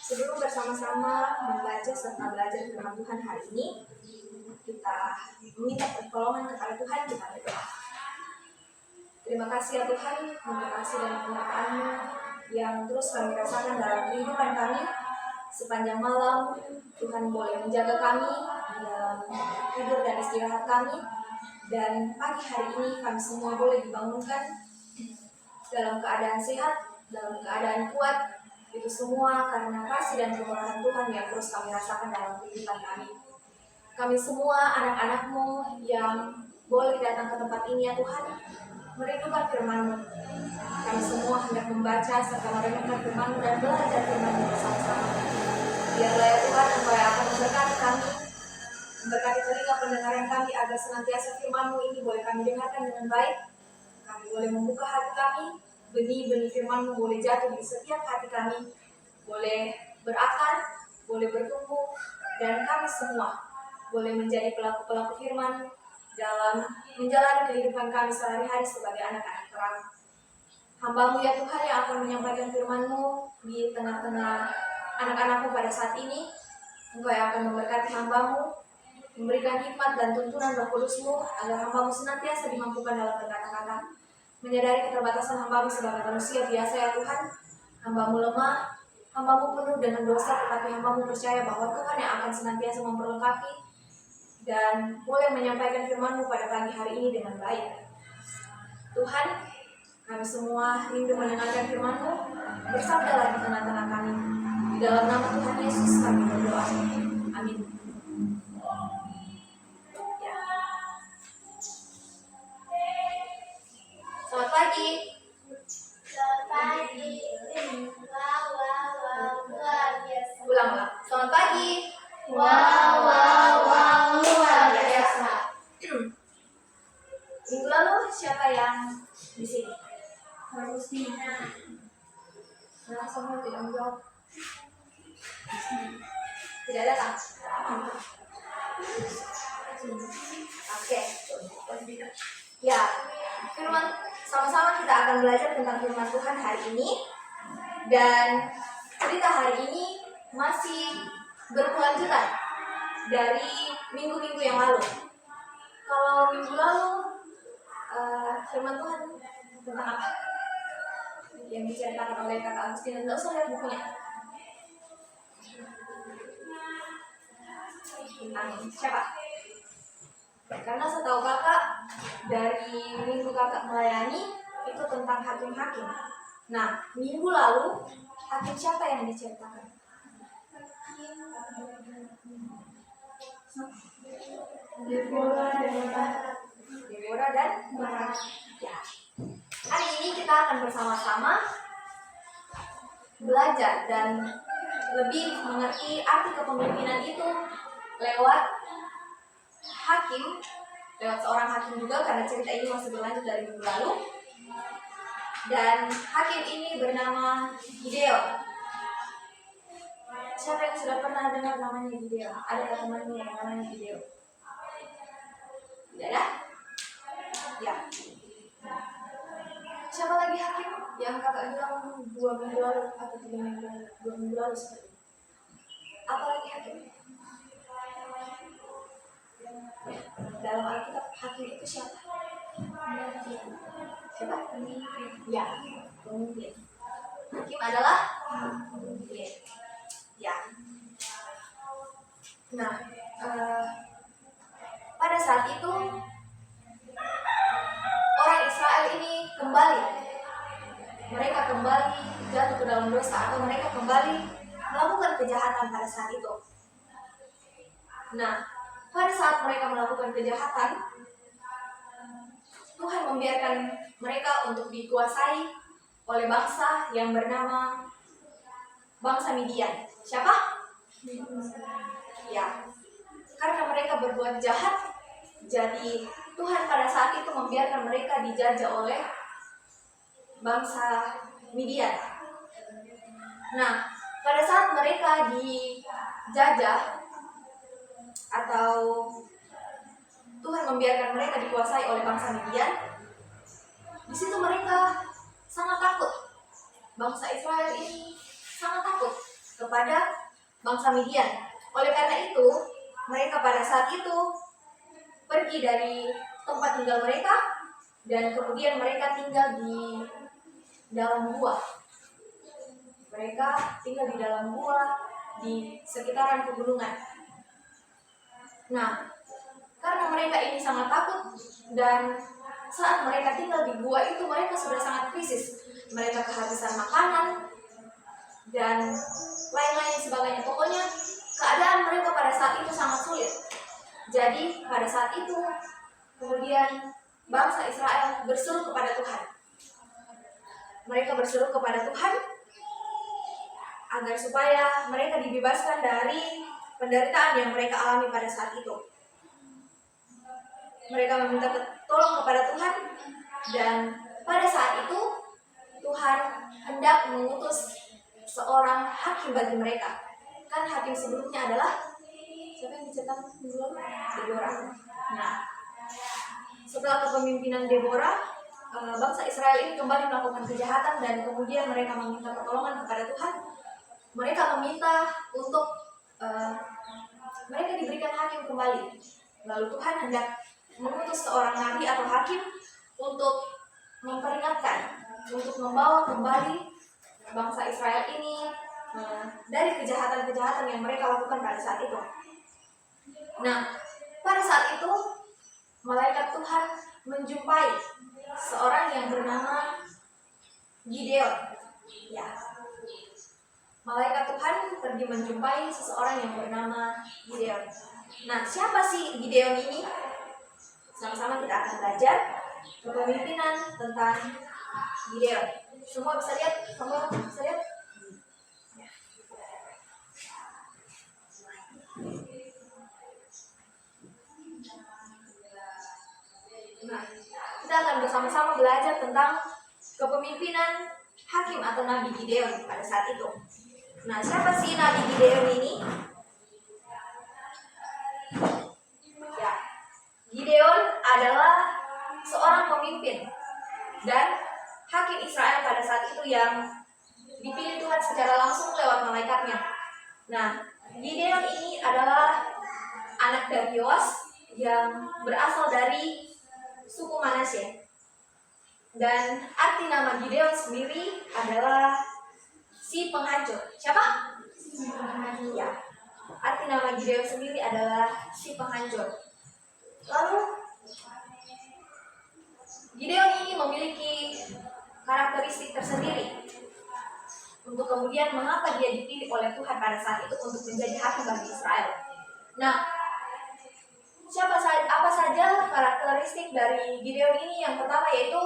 Sebelum bersama-sama membaca serta belajar firman Tuhan hari ini, kita meminta pertolongan kepada Tuhan, kita berdoa. Terima kasih ya Tuhan untuk kasih dan penyertaan-Mu yang terus kami rasakan dalam kehidupan kami. Sepanjang malam Tuhan boleh menjaga kami dalam tidur dan istirahat kami, dan pagi hari ini kami semua boleh dibangunkan dalam keadaan sehat, dalam keadaan kuat. Itu semua karena kasih dan kemurahan Tuhan yang terus kami rasakan dalam kehidupan kami. Kami semua anak-anak-Mu yang boleh datang ke tempat ini ya Tuhan, merindukan firman-Mu. Kami semua hendak membaca serta merenungkan firman-Mu dan belajar firman-Mu bersama-sama. Biarlah ya Tuhan, Engkau yang akan memberkati kami, memberkati telinga pendengaran kami, agar senantiasa firman-Mu ini boleh kami dengarkan dengan baik. Kami boleh membuka hati kami, benih-benih firman-Mu boleh jatuh di setiap hati kami, boleh berakar, boleh bertumbuh, dan kami semua boleh menjadi pelaku-pelaku firman dalam menjalani kehidupan kami sehari-hari sebagai anak-anak terang. Hamba-Mu ya Tuhan yang akan menyampaikan firman-Mu di tengah-tengah anak-anak-Mu pada saat ini. Engkau yang akan memberkati hamba-Mu, memberikan hikmat dan tuntunan Roh Kudus-Mu, agar hamba-Mu senantiasa dimampukan dalam berkata-kata. Menyadari keterbatasan hamba-Mu sebagai manusia biasa ya Tuhan. Hamba-Mu lemah, hamba-Mu penuh dengan dosa, tetapi hamba-Mu percaya bahwa Tuhan yang akan senantiasa memperlengkapi dan boleh menyampaikan firman-Mu pada pagi hari ini dengan baik. Tuhan, kami semua rindu mendengarkan firman-Mu, bersabdalah di tengah-tengah kami. Di dalam nama Tuhan Yesus kami berdoa. Amin. Ya. Selamat pagi. Selamat pagi. Luar biasa. Ulang-ulang. Selamat pagi. Luar biasa. Minggu lalu siapa yang di sini? Harusnya. Nah, semua tidak menjawab. Tidak datang. Oke. Ya, firman sama-sama kita akan belajar tentang firman Tuhan hari ini, dan cerita hari ini masih berkelanjutan dari minggu-minggu yang lalu. Kalau minggu lalu firman Tuhan tentang apa? Yang diceritakan oleh Kakak Agustin, nggak usah lihat bukunya. Tentang siapa? Karena setahu kakak, dari minggu kakak melayani itu tentang hakim-hakim. Nah, minggu lalu hakim siapa yang diceritakan? Deborah dan Barak. Ya. Hari ini kita akan bersama-sama belajar dan lebih mengerti arti kepemimpinan itu lewat hakim, lewat seorang hakim juga, karena cerita ini masih berlanjut dari minggu lalu. Dan hakim ini bernama Gideon. Siapa yang sudah pernah dengar namanya Gideon? Ada temannya yang namanya Gideon? Tidak ada? Ya. Siapa lagi hakim yang kakak bilang 2 minggu lalu atau 3 minggu lalu? 2 minggu lalu seperti itu. Apa lagi hakim? Dalam Alkitab hakim itu siapa? Siapa? Ya, pemimpin. Hakim adalah pemimpin. Ya. Nah, pada saat itu orang Israel ini kembali. Mereka kembali jatuh ke dalam dosa, atau mereka kembali melakukan kejahatan pada saat itu. Nah, pada saat mereka melakukan kejahatan, Tuhan membiarkan mereka untuk dikuasai oleh bangsa yang bernama bangsa Midian. Siapa? Ya, karena mereka berbuat jahat, jadi Tuhan pada saat itu membiarkan mereka dijajah oleh bangsa Midian. Nah, pada saat mereka dijajah atau Tuhan membiarkan mereka dikuasai oleh bangsa Midian, di situ mereka sangat takut. bangsa Israel ini sangat takut kepada bangsa Midian. Oleh karena itu, mereka pada saat itu pergi dari tempat tinggal mereka dan kemudian mereka tinggal di dalam gua. Mereka tinggal di dalam gua di sekitaran pegunungan. Nah, karena mereka ini sangat takut dan saat mereka tinggal di gua itu mereka sudah sangat krisis. Mereka kehabisan makanan dan lain-lain sebagainya. Pokoknya keadaan mereka pada saat itu sangat sulit. Jadi pada saat itu kemudian bangsa Israel berseru kepada Tuhan. Mereka berseru kepada Tuhan agar supaya mereka dibebaskan dari penderitaan yang mereka alami pada saat itu. Mereka meminta tolong kepada Tuhan dan pada saat itu Tuhan hendak mengutus seorang hakim bagi mereka. Kan hakim sebelumnya adalah siapa yang dicetak dulu? Deborah. Nah, setelah kepemimpinan Deborah, bangsa Israel ini kembali melakukan kejahatan dan kemudian mereka meminta pertolongan kepada Tuhan. Mereka meminta untuk mereka diberikan hakim kembali. Lalu Tuhan hendak mengutus seorang nabi atau hakim untuk memperingatkan, untuk membawa kembali bangsa Israel ini dari kejahatan-kejahatan yang mereka lakukan pada saat itu. Nah, pada saat itu malaikat Tuhan menjumpai seorang yang bernama Gideon. Ya, malaikat Tuhan pergi menjumpai seseorang yang bernama Gideon. Nah, siapa sih Gideon ini? Sama-sama kita akan belajar kepemimpinan tentang Gideon. Semua bisa lihat? Semua bisa lihat? Nah, kita akan bersama-sama belajar tentang kepemimpinan hakim atau Nabi Gideon pada saat itu. Nah, siapa sih Nabi Gideon ini? Ya, Gideon adalah seorang pemimpin dan hakim Israel pada saat itu yang dipilih Tuhan secara langsung lewat malaikatnya. Nah, Gideon ini adalah anak dari Yoas yang berasal dari suku Manasye. Dan arti nama Gideon sendiri adalah si penghancur. Siapa? Si penghancur. Ya. Arti nama Gideon sendiri adalah si penghancur. Lalu Gideon ini memiliki karakteristik tersendiri untuk kemudian mengapa dia dipilih oleh Tuhan pada saat itu untuk menjadi hakim bagi Israel. Nah, apa saja karakteristik dari Gideon ini? Yang pertama yaitu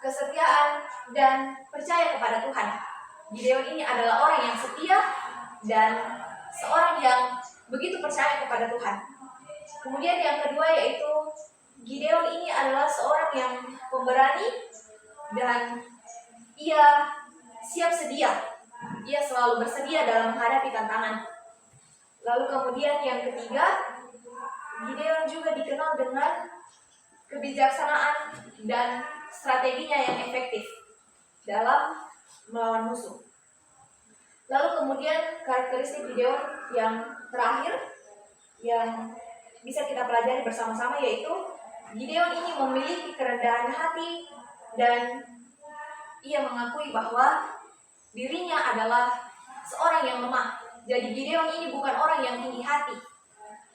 kesetiaan dan percaya kepada Tuhan. Gideon ini adalah orang yang setia dan seorang yang begitu percaya kepada Tuhan. Kemudian yang kedua yaitu Gideon ini adalah seorang yang pemberani dan ia siap sedia. Ia selalu bersedia dalam menghadapi tantangan. Lalu kemudian yang ketiga, Gideon juga dikenal dengan kebijaksanaan dan strateginya yang efektif dalam melawan musuh. Lalu kemudian karakteristik Gideon yang terakhir yang bisa kita pelajari bersama-sama yaitu Gideon ini memiliki kerendahan hati dan ia mengakui bahwa dirinya adalah seorang yang lemah. Jadi Gideon ini bukan orang yang tinggi hati.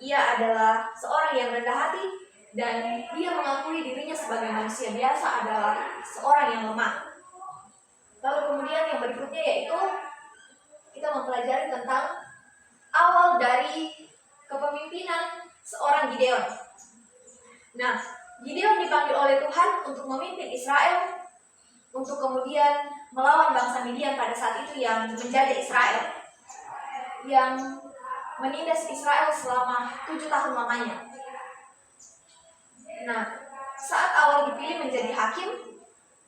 Ia adalah seorang yang rendah hati dan dia mengakui dirinya sebagai manusia biasa adalah seorang yang lemah. Lalu kemudian yang berikutnya yaitu kita mempelajari tentang awal dari kepemimpinan seorang Gideon. Nah, Gideon dipanggil oleh Tuhan untuk memimpin Israel untuk kemudian melawan bangsa Midian pada saat itu yang menjajah Israel, yang menindas Israel selama 7 tahun lamanya. Nah, saat awal dipilih menjadi hakim,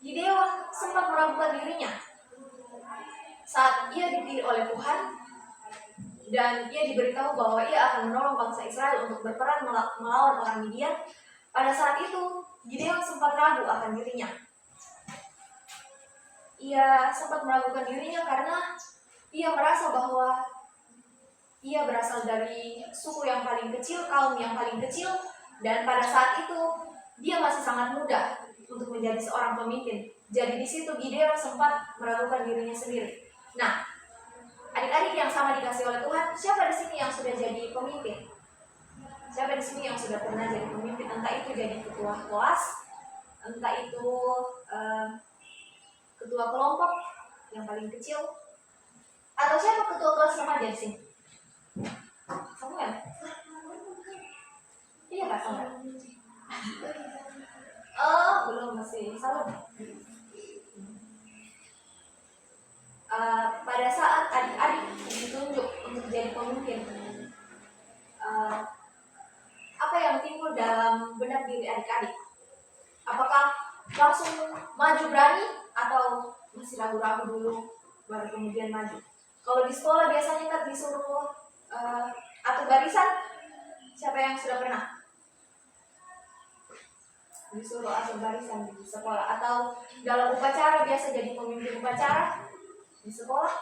Gideon sempat meragukan dirinya. Saat ia dipilih oleh Tuhan dan ia diberitahu bahwa ia akan menolong bangsa Israel untuk berperang melawan orang Midian, pada saat itu Gideon sempat ragu akan dirinya. ia sempat meragukan dirinya karena ia merasa bahwa ia berasal dari suku yang paling kecil, kaum yang paling kecil, dan pada saat itu dia masih sangat muda untuk menjadi seorang pemimpin. Jadi di situ Gideon sempat meragukan dirinya sendiri. Nah, adik-adik yang sama dikasih oleh Tuhan, siapa di sini yang sudah jadi pemimpin? Siapa di sini yang sudah pernah jadi pemimpin? Entah itu jadi ketua kelas, entah itu ketua kelompok yang paling kecil, atau siapa ketua kelas remaja di sini? Samuel? Iya Kak Samuel? Oh, belum, masih salah. Pada saat adik-adik ditunjuk untuk jadi pemimpin, apa yang timbul dalam benak diri adik-adik? Apakah langsung maju berani atau masih ragu-ragu dulu baru kemudian maju? Kalau di sekolah biasanya kan disuruh atur barisan, siapa yang sudah pernah disuruh atur barisan di sekolah? Atau dalam upacara biasa jadi pemimpin upacara di sekolah?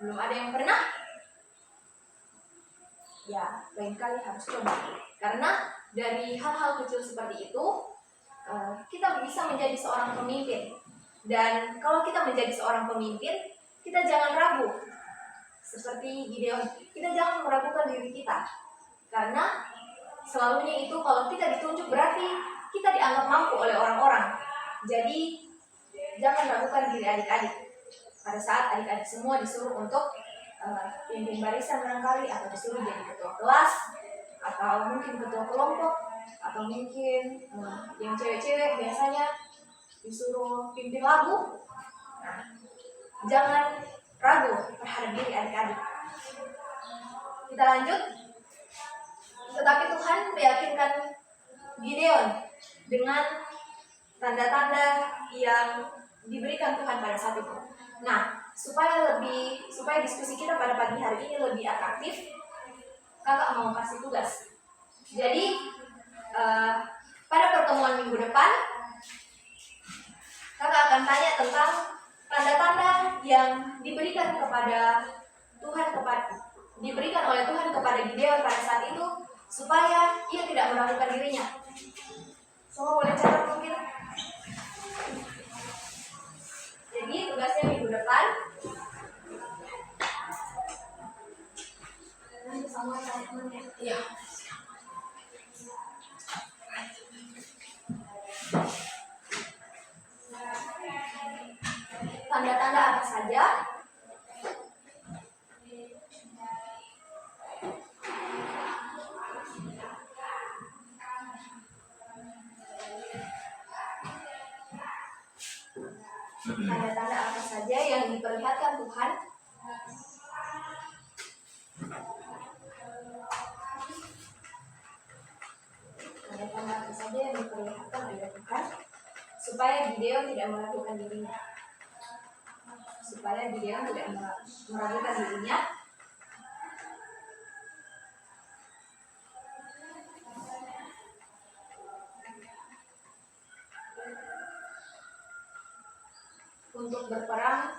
Belum ada yang pernah? Ya, lain kali harus coba. Karena dari hal-hal kecil seperti itu, kita bisa menjadi seorang pemimpin. Dan kalau kita menjadi seorang pemimpin, kita jangan ragu. Seperti Gideon, kita jangan meragukan diri kita. Karena selalunya itu kalau kita ditunjuk berarti kita dianggap mampu oleh orang-orang. Jadi jangan ragukan diri adik-adik. Pada saat adik-adik semua disuruh untuk pimpin barisan barangkali, atau disuruh jadi ketua kelas, atau mungkin ketua kelompok, atau mungkin yang cewek-cewek biasanya disuruh pimpin lagu. Nah, jangan ragu terhadap diri adik-adik. Kita lanjut. Tetapi Tuhan meyakinkan Gideon dengan tanda-tanda yang diberikan Tuhan pada saat itu. Nah, supaya diskusi kita pada pagi hari ini lebih atraktif, kakak mau kasih tugas. Jadi pada pertemuan minggu depan, kakak akan tanya tentang tanda-tanda yang diberikan oleh Tuhan kepada Gideon pada saat itu, supaya ia tidak meragukan dirinya. Semua boleh catat mungkin. Jadi tugasnya minggu depan. Nanti sama teman-temannya. Iya. Tanda-tanda apa saja? Tanda-tanda apa saja yang diperlihatkan Tuhan? Tanda-tanda apa saja yang diperlihatkan oleh Tuhan supaya Gideon tidak meragukan dirinya? Supaya Gideon tidak meragukan dirinya. Untuk berperang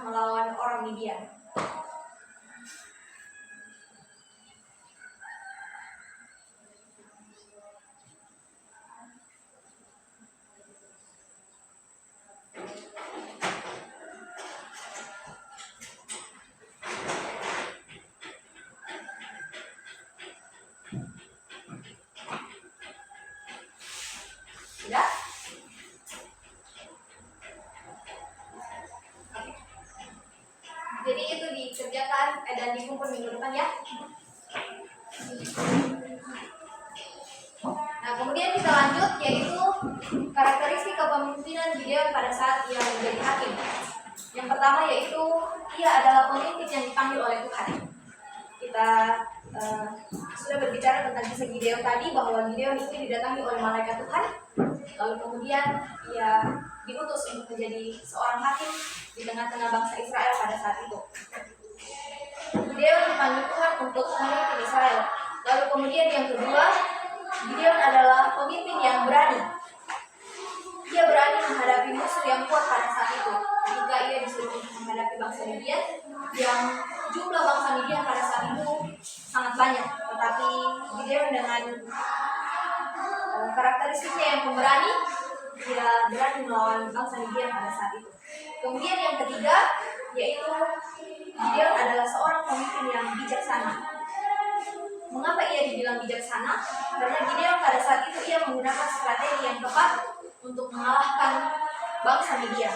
melawan orang Midian. Sudah? Jadi itu dikerjakan dan dikumpul minggu depan ya. Nah, kemudian kita lanjut, yaitu karakteristik kepemimpinan Gideon pada saat ia menjadi hakim. Yang pertama yaitu ia adalah pemimpin yang dipanggil oleh Tuhan. Kita sudah berbicara tentang kisah Gideon tadi, bahwa Gideon itu didatangi oleh malaikat Tuhan Lalu kemudian ia diutus untuk menjadi seorang hakim di tengah-tengah bangsa Israel pada saat itu. Gideon dipanggil Tuhan untuk memimpin Israel. Lalu kemudian yang kedua, Gideon adalah pemimpin yang berani. Ia berani menghadapi musuh yang kuat pada saat itu. Jika ia disuruh untuk menghadapi bangsa Midian, yang jumlah bangsa Midian pada saat itu sangat banyak, tetapi Gideon dengan karakteristiknya yang pemberani, dia berani melawan bangsa Midian pada saat itu. Kemudian yang ketiga, yaitu Gideon adalah seorang pemimpin yang bijaksana. Mengapa ia dibilang bijaksana? Karena Gideon pada saat itu ia menggunakan strategi yang tepat untuk mengalahkan bangsa Midian.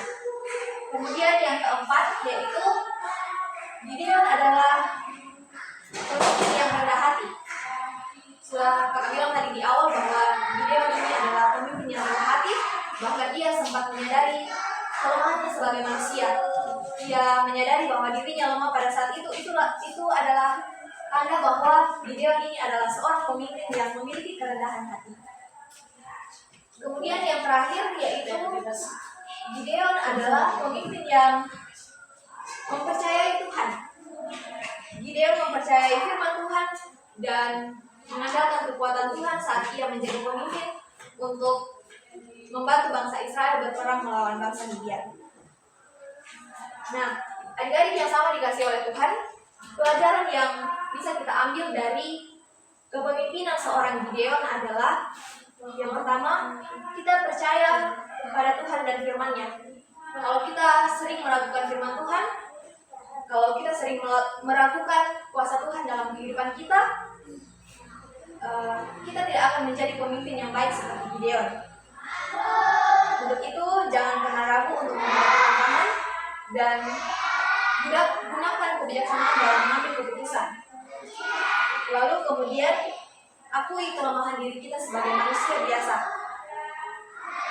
Kemudian yang keempat, yaitu Gideon adalah pemimpin yang rendah hati. Sudah kakak bilang tadi di awal bahwa Gideon ini adalah pemimpin yang rendah hati. Bahkan ia sempat menyadari kelemahannya sebagai manusia. Ia menyadari bahwa dirinya lemah pada saat itu. Itu adalah tanda bahwa Gideon ini adalah seorang pemimpin yang memiliki kerendahan hati. Kemudian yang terakhir, yaitu Gideon adalah pemimpin yang mempercayai Tuhan. Gideon mempercayai firman Tuhan dan mengandalkan kekuatan Tuhan saat ia menjadi pemimpin untuk membantu bangsa Israel berperang melawan bangsa Midian. Nah, adik-adik yang sama dikasih oleh Tuhan, pelajaran yang bisa kita ambil dari kepemimpinan seorang Gideon adalah yang pertama, kita percaya pada Tuhan dan firman-Nya. Kalau kita sering meragukan firman Tuhan, kalau kita sering meragukan kuasa Tuhan dalam kehidupan kita, kita tidak akan menjadi pemimpin yang baik seperti Gideon. Untuk itu, jangan pernah ragu untuk membuat tantangan dan gunakan kebijaksanaan dalam mengambil keputusan. Lalu kemudian, akui kelemahan diri kita sebagai manusia biasa.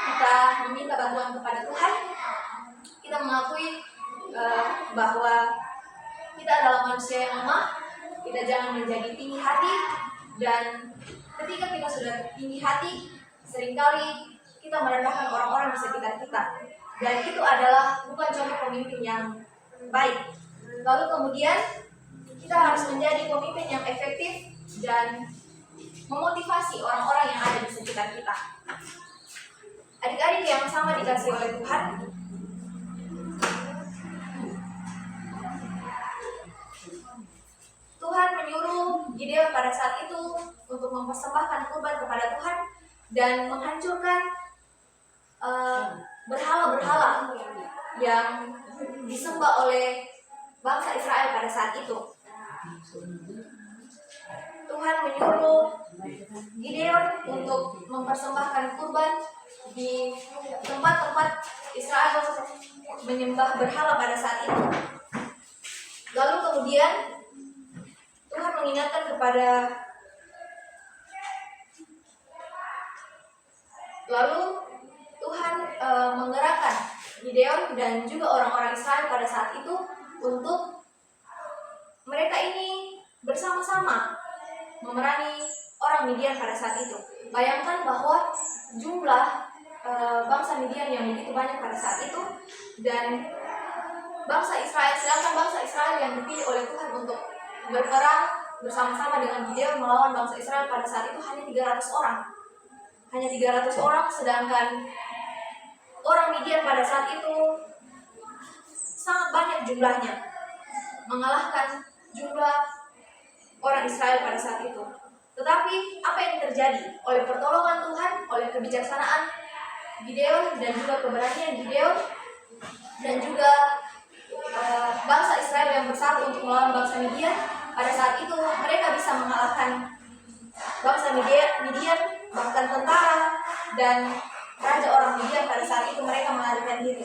Kita meminta bantuan kepada Tuhan. Kita mengakui bahwa kita adalah manusia yang lemah. Kita jangan menjadi tinggi hati. Dan ketika kita sudah tinggi hati, seringkali kita merendahkan orang-orang di sekitar kita. Dan itu adalah bukan contoh pemimpin yang baik. Lalu kemudian, kita harus menjadi pemimpin yang efektif dan memotivasi orang-orang yang ada di sekitar kita. Adik-adik yang sama dikasih oleh Tuhan, Tuhan menyuruh Gideon pada saat itu untuk mempersembahkan kurban kepada Tuhan dan menghancurkan berhala-berhala yang disembah oleh bangsa Israel pada saat itu. Tuhan menyuruh Gideon untuk mempersembahkan kurban di tempat-tempat Israel menyembah berhala pada saat itu. Lalu kemudian Tuhan mengingatkan kepada Tuhan menggerakkan Gideon dan juga orang-orang Israel pada saat itu untuk mereka ini bersama-sama memerangi orang Midian pada saat itu. Bayangkan bahwa jumlah bangsa Midian yang begitu banyak pada saat itu dan sedangkan bangsa Israel yang dipilih oleh Tuhan untuk berperang bersama-sama dengan Gideon melawan bangsa Israel pada saat itu hanya 300 orang. Hanya 300 orang, sedangkan orang Midian pada saat itu sangat banyak jumlahnya, mengalahkan jumlah orang Israel pada saat itu. Tetapi apa yang terjadi? Oleh pertolongan Tuhan, oleh kebijaksanaan Gideon dan juga keberanian Gideon dan juga bangsa Israel yang bersatu untuk melawan bangsa Midian, pada saat itu mereka bisa mengalahkan bangsa Midian, bahkan tentara dan raja orang Midian pada saat itu mereka melarikan diri.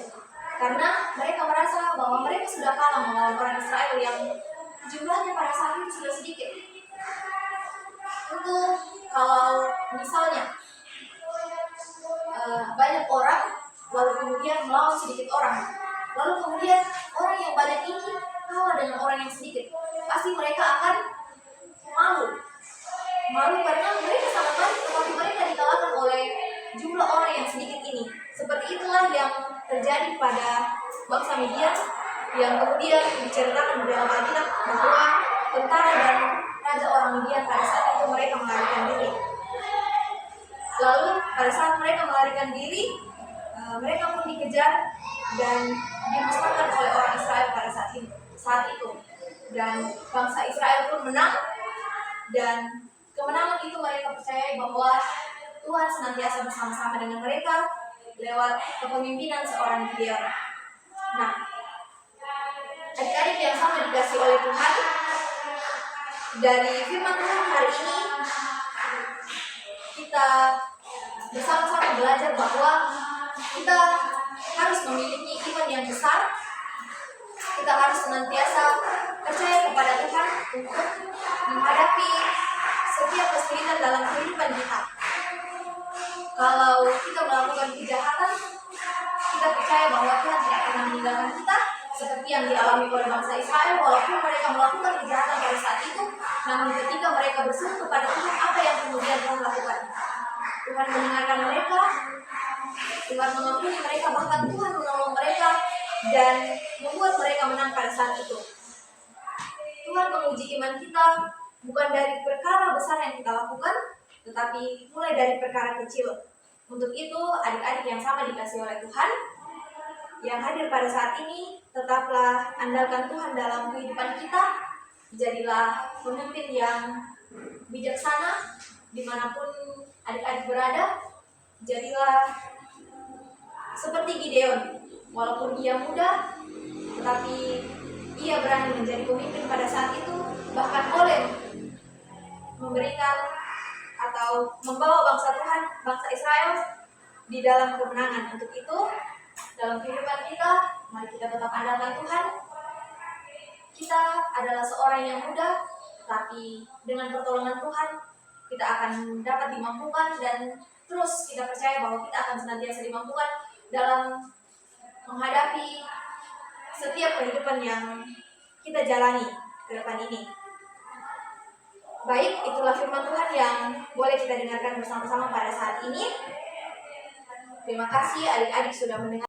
Karena mereka merasa bahwa mereka sudah kalah melawan orang Israel yang jumlahnya pada saat itu sudah sedikit. Itu kalau misalnya banyak orang, lalu kemudian melawan sedikit orang, lalu kemudian orang yang banyak ini kalah dengan orang yang sedikit, pasti mereka akan malu karena mereka sangat banyak, tetapi mereka dikalahkan oleh jumlah jumlah orang yang sedikit ini. Seperti itulah yang terjadi pada bangsa Midian, yang kemudian diceritakan di dalam Alkitab bahwa tentara dan raja orang Midian pada saat itu mereka melarikan diri. Lalu pada saat mereka melarikan diri, mereka pun dikejar dan dimusnahkan oleh orang Israel pada saat itu. Dan bangsa Israel pun menang, dan kemenangan itu mereka percayai bahwa Tuhan senantiasa bersama-sama dengan mereka lewat kepemimpinan seorang Gideon. Nah, adik-adik yang sama dikasih oleh Tuhan, dari firman Tuhan hari ini kita bersama-sama belajar bahwa kita harus memiliki iman yang besar. Kita harus senantiasa percaya kepada Tuhan untuk menghadapi setiap kesulitan dalam kehidupan kita. Kalau kita melakukan kejahatan, kita percaya bahwa Tuhan tidak pernah meninggalkan kita, seperti yang dialami oleh bangsa Israel. Walaupun mereka melakukan kejahatan pada saat itu, namun ketika mereka berseru kepada Tuhan, apa yang kemudian Tuhan lakukan? Tuhan mendengarkan mereka, Tuhan mengampuni mereka, bahkan Tuhan menolong mereka dan membuat mereka menang pada saat itu. Tuhan menguji iman kita bukan dari perkara besar yang kita lakukan, tetapi mulai dari perkara kecil. Untuk itu, adik-adik yang sama dikasih oleh Tuhan, yang hadir pada saat ini, tetaplah andalkan Tuhan dalam kehidupan kita. Jadilah pemimpin yang bijaksana dimanapun adik-adik berada. Jadilah seperti Gideon, walaupun ia muda, tetapi ia berani menjadi pemimpin pada saat itu, bahkan boleh memberikan atau membawa bangsa Tuhan, bangsa Israel di dalam kemenangan. Untuk itu, dalam kehidupan kita, mari kita tetap andalkan Tuhan. Kita adalah seorang yang muda, tapi dengan pertolongan Tuhan, kita akan dapat dimampukan, dan terus kita percaya bahwa kita akan senantiasa dimampukan dalam menghadapi setiap kehidupan yang kita jalani ke depan ini. Baik, itulah firman Tuhan yang boleh kita dengarkan bersama-sama pada saat ini. Terima kasih adik-adik sudah mendengar.